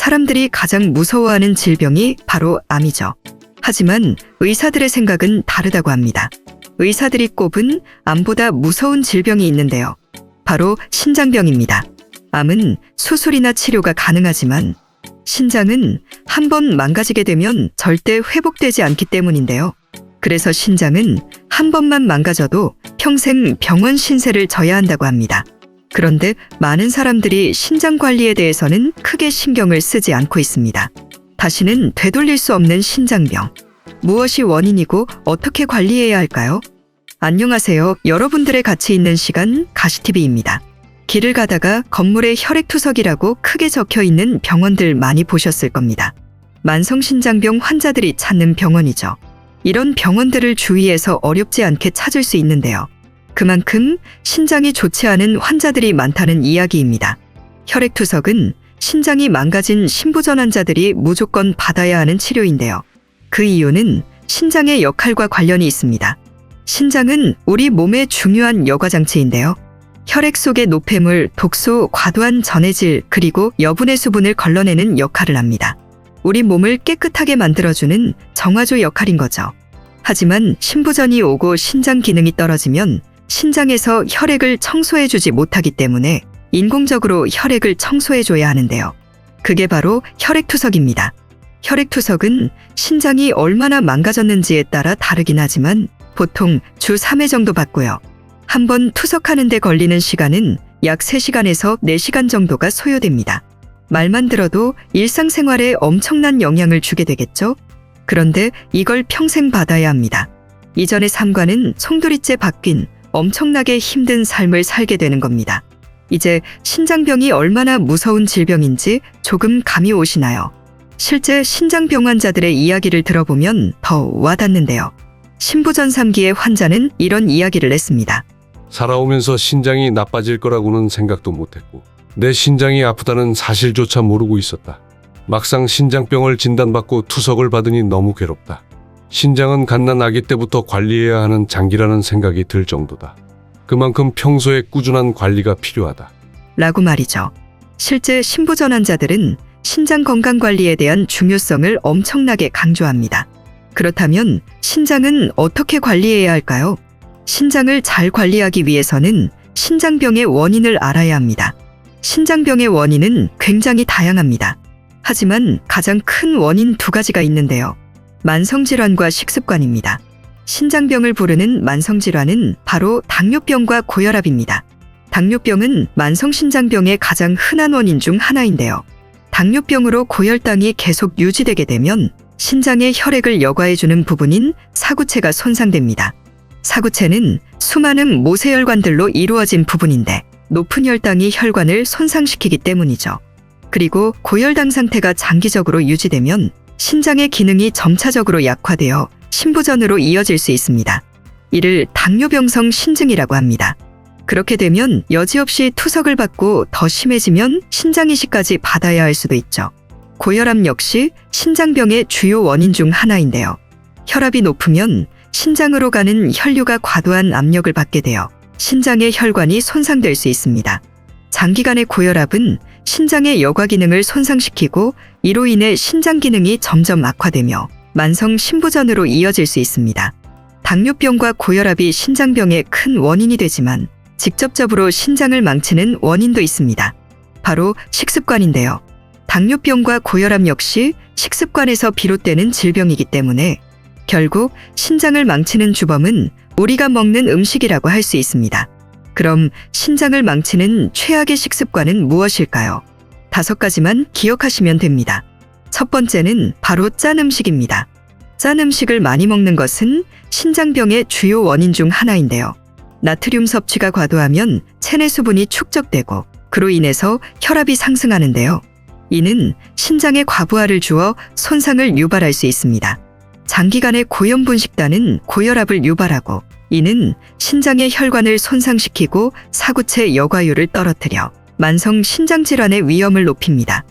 사람들이 가장 무서워하는 질병이 바로 암이죠. 하지만 의사들의 생각은 다르다고 합니다. 의사들이 꼽은 암보다 무서운 질병이 있는데요. 바로 신장병입니다. 암은 수술이나 치료가 가능하지만 신장은 한 번 망가지게 되면 절대 회복되지 않기 때문인데요. 그래서 신장은 한 번만 망가져도 평생 병원 신세를 져야 한다고 합니다. 그런데 많은 사람들이 신장 관리에 대해서는 크게 신경을 쓰지 않고 있습니다. 다시는 되돌릴 수 없는 신장병. 무엇이 원인이고 어떻게 관리해야 할까요? 안녕하세요. 여러분들의 같이 있는 시간 가시TV입니다. 길을 가다가 건물에 혈액투석이라고 크게 적혀 있는 병원들 많이 보셨을 겁니다. 만성신장병 환자들이 찾는 병원이죠. 이런 병원들을 주위에서 어렵지 않게 찾을 수 있는데요. 그만큼 신장이 좋지 않은 환자들이 많다는 이야기입니다. 혈액투석은 신장이 망가진 신부전 환자들이 무조건 받아야 하는 치료인데요. 그 이유는 신장의 역할과 관련이 있습니다. 신장은 우리 몸의 중요한 여과장치인데요. 혈액 속의 노폐물, 독소, 과도한 전해질, 그리고 여분의 수분을 걸러내는 역할을 합니다. 우리 몸을 깨끗하게 만들어주는 정화조 역할인 거죠. 하지만 신부전이 오고 신장 기능이 떨어지면 신장에서 혈액을 청소해주지 못하기 때문에 인공적으로 혈액을 청소해줘야 하는데요. 그게 바로 혈액투석입니다. 혈액투석은 신장이 얼마나 망가졌는지에 따라 다르긴 하지만 보통 주 3회 정도 받고요. 한 번 투석하는 데 걸리는 시간은 약 3시간에서 4시간 정도가 소요됩니다. 말만 들어도 일상생활에 엄청난 영향을 주게 되겠죠? 그런데 이걸 평생 받아야 합니다. 이전의 삶과는 송두리째 바뀐 엄청나게 힘든 삶을 살게 되는 겁니다. 이제 신장병이 얼마나 무서운 질병인지 조금 감이 오시나요? 실제 신장병 환자들의 이야기를 들어보면 더 와닿는데요. 신부전 3기의 환자는 이런 이야기를 냈습니다. 살아오면서 신장이 나빠질 거라고는 생각도 못했고 내 신장이 아프다는 사실조차 모르고 있었다. 막상 신장병을 진단받고 투석을 받으니 너무 괴롭다. 신장은 갓난 아기 때부터 관리해야 하는 장기라는 생각이 들 정도다. 그만큼 평소에 꾸준한 관리가 필요하다. 라고 말이죠. 실제 신부전 환자들은 신장 건강 관리에 대한 중요성을 엄청나게 강조합니다. 그렇다면 신장은 어떻게 관리해야 할까요? 신장을 잘 관리하기 위해서는 신장병의 원인을 알아야 합니다. 신장병의 원인은 굉장히 다양합니다. 하지만 가장 큰 원인 2가지가 있는데요. 만성질환과 식습관입니다. 신장병을 부르는 만성질환은 바로 당뇨병과 고혈압입니다. 당뇨병은 만성신장병의 가장 흔한 원인 중 하나인데요. 당뇨병으로 고혈당이 계속 유지되게 되면 신장의 혈액을 여과해주는 부분인 사구체가 손상됩니다. 사구체는 수많은 모세혈관들로 이루어진 부분인데 높은 혈당이 혈관을 손상시키기 때문이죠. 그리고 고혈당 상태가 장기적으로 유지되면 신장의 기능이 점차적으로 약화되어 신부전으로 이어질 수 있습니다. 이를 당뇨병성 신증이라고 합니다. 그렇게 되면 여지없이 투석을 받고 더 심해지면 신장이식까지 받아야 할 수도 있죠. 고혈압 역시 신장병의 주요 원인 중 하나인데요. 혈압이 높으면 신장으로 가는 혈류가 과도한 압력을 받게 되어 신장의 혈관이 손상될 수 있습니다. 장기간의 고혈압은 신장의 여과 기능을 손상시키고 이로 인해 신장 기능이 점점 악화되며 만성 신부전으로 이어질 수 있습니다. 당뇨병과 고혈압이 신장병의 큰 원인이 되지만 직접적으로 신장을 망치는 원인도 있습니다. 바로 식습관인데요. 당뇨병과 고혈압 역시 식습관에서 비롯되는 질병이기 때문에 결국 신장을 망치는 주범은 우리가 먹는 음식이라고 할 수 있습니다. 그럼 신장을 망치는 최악의 식습관은 무엇일까요? 5가지만 기억하시면 됩니다. 첫 번째는 바로 짠 음식입니다. 짠 음식을 많이 먹는 것은 신장병의 주요 원인 중 하나인데요. 나트륨 섭취가 과도하면 체내 수분이 축적되고 그로 인해서 혈압이 상승하는데요. 이는 신장에 과부하를 주어 손상을 유발할 수 있습니다. 장기간의 고염분 식단은 고혈압을 유발하고 이는 신장의 혈관을 손상시키고 사구체 여과율을 떨어뜨려 만성 신장질환의 위험을 높입니다.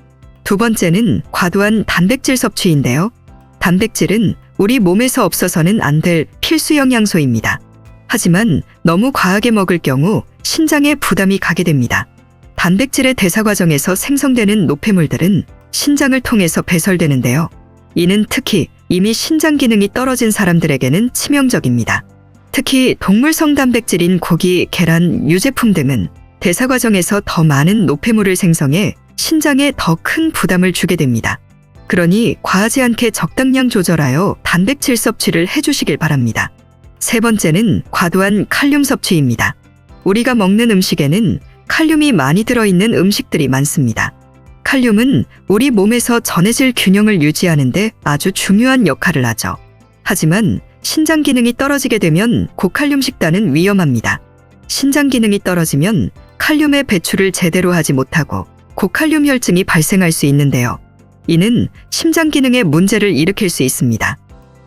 2번째는 과도한 단백질 섭취인데요. 단백질은 우리 몸에서 없어서는 안 될 필수 영양소입니다. 하지만 너무 과하게 먹을 경우 신장에 부담이 가게 됩니다. 단백질의 대사 과정에서 생성되는 노폐물들은 신장을 통해서 배설되는데요. 이는 특히 이미 신장 기능이 떨어진 사람들에게는 치명적입니다. 특히 동물성 단백질인 고기, 계란, 유제품 등은 대사 과정에서 더 많은 노폐물을 생성해 신장에 더 큰 부담을 주게 됩니다. 그러니 과하지 않게 적당량 조절하여 단백질 섭취를 해주시길 바랍니다. 세 번째는 과도한 칼륨 섭취입니다. 우리가 먹는 음식에는 칼륨이 많이 들어있는 음식들이 많습니다. 칼륨은 우리 몸에서 전해질 균형을 유지하는 데 아주 중요한 역할을 하죠. 하지만 신장 기능이 떨어지게 되면 고칼륨 식단은 위험합니다. 신장 기능이 떨어지면 칼륨의 배출을 제대로 하지 못하고 고칼륨 혈증이 발생할 수 있는데요. 이는 심장 기능에 문제를 일으킬 수 있습니다.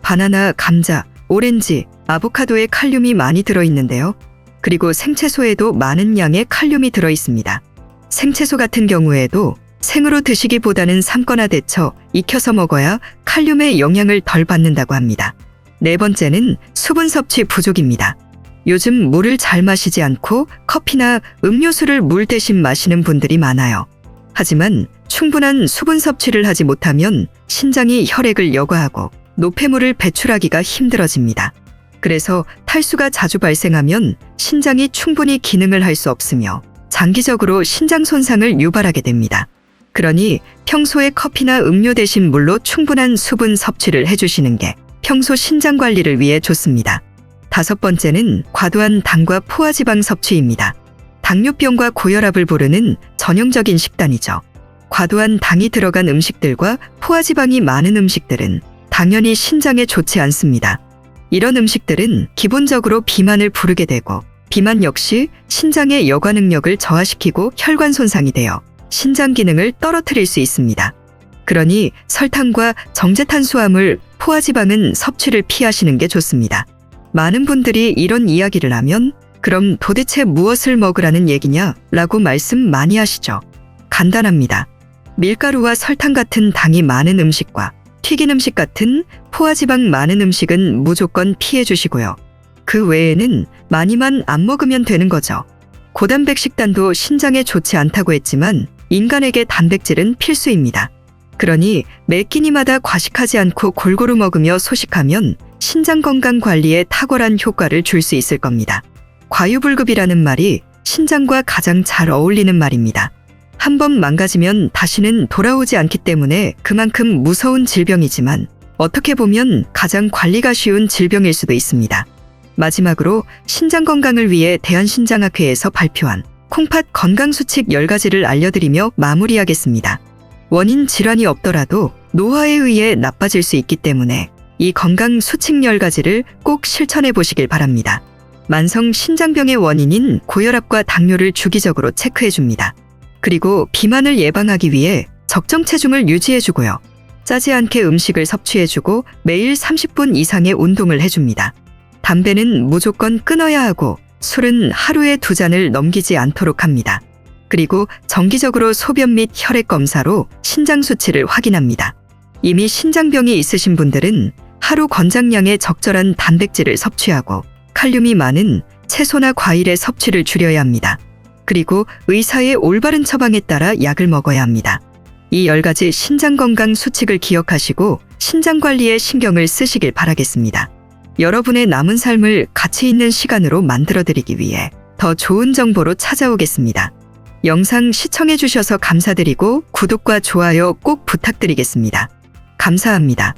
바나나, 감자, 오렌지, 아보카도에 칼륨이 많이 들어있는데요. 그리고 생채소에도 많은 양의 칼륨이 들어있습니다. 생채소 같은 경우에도 생으로 드시기보다는 삶거나 데쳐 익혀서 먹어야 칼륨의 영향을 덜 받는다고 합니다. 네 번째는 수분 섭취 부족입니다. 요즘 물을 잘 마시지 않고 커피나 음료수를 물 대신 마시는 분들이 많아요. 하지만 충분한 수분 섭취를 하지 못하면 신장이 혈액을 여과하고 노폐물을 배출하기가 힘들어집니다. 그래서 탈수가 자주 발생하면 신장이 충분히 기능을 할 수 없으며 장기적으로 신장 손상을 유발하게 됩니다. 그러니 평소에 커피나 음료 대신 물로 충분한 수분 섭취를 해주시는 게 평소 신장 관리를 위해 좋습니다. 다섯 번째는 과도한 당과 포화지방 섭취입니다. 당뇨병과 고혈압을 부르는 전형적인 식단이죠. 과도한 당이 들어간 음식들과 포화지방이 많은 음식들은 당연히 신장에 좋지 않습니다. 이런 음식들은 기본적으로 비만을 부르게 되고 비만 역시 신장의 여과 능력을 저하시키고 혈관 손상이 되어 신장 기능을 떨어뜨릴 수 있습니다. 그러니 설탕과 정제탄수화물, 포화지방은 섭취를 피하시는 게 좋습니다. 많은 분들이 이런 이야기를 하면 그럼 도대체 무엇을 먹으라는 얘기냐? 라고 말씀 많이 하시죠. 간단합니다. 밀가루와 설탕 같은 당이 많은 음식과 튀긴 음식 같은 포화지방 많은 음식은 무조건 피해 주시고요. 그 외에는 많이만 안 먹으면 되는 거죠. 고단백 식단도 신장에 좋지 않다고 했지만 인간에게 단백질은 필수입니다. 그러니 매 끼니마다 과식하지 않고 골고루 먹으며 소식하면 신장 건강 관리에 탁월한 효과를 줄 수 있을 겁니다. 과유불급이라는 말이 신장과 가장 잘 어울리는 말입니다. 한 번 망가지면 다시는 돌아오지 않기 때문에 그만큼 무서운 질병이지만 어떻게 보면 가장 관리가 쉬운 질병일 수도 있습니다. 마지막으로 신장 건강을 위해 대한신장학회에서 발표한 콩팥 건강수칙 10가지를 알려드리며 마무리하겠습니다. 원인 질환이 없더라도 노화에 의해 나빠질 수 있기 때문에 이 건강수칙 10가지를 꼭 실천해 보시길 바랍니다. 만성 신장병의 원인인 고혈압과 당뇨를 주기적으로 체크해 줍니다. 그리고 비만을 예방하기 위해 적정 체중을 유지해 주고요. 짜지 않게 음식을 섭취해 주고 매일 30분 이상의 운동을 해줍니다. 담배는 무조건 끊어야 하고 술은 하루에 2잔을 넘기지 않도록 합니다. 그리고 정기적으로 소변 및 혈액 검사로 신장 수치를 확인합니다. 이미 신장병이 있으신 분들은 하루 권장량의 적절한 단백질을 섭취하고 칼륨이 많은 채소나 과일의 섭취를 줄여야 합니다. 그리고 의사의 올바른 처방에 따라 약을 먹어야 합니다. 이 10가지 신장 건강 수칙을 기억하시고 신장 관리에 신경을 쓰시길 바라겠습니다. 여러분의 남은 삶을 가치 있는 시간으로 만들어드리기 위해 더 좋은 정보로 찾아오겠습니다. 영상 시청해 주셔서 감사드리고 구독과 좋아요 꼭 부탁드리겠습니다. 감사합니다.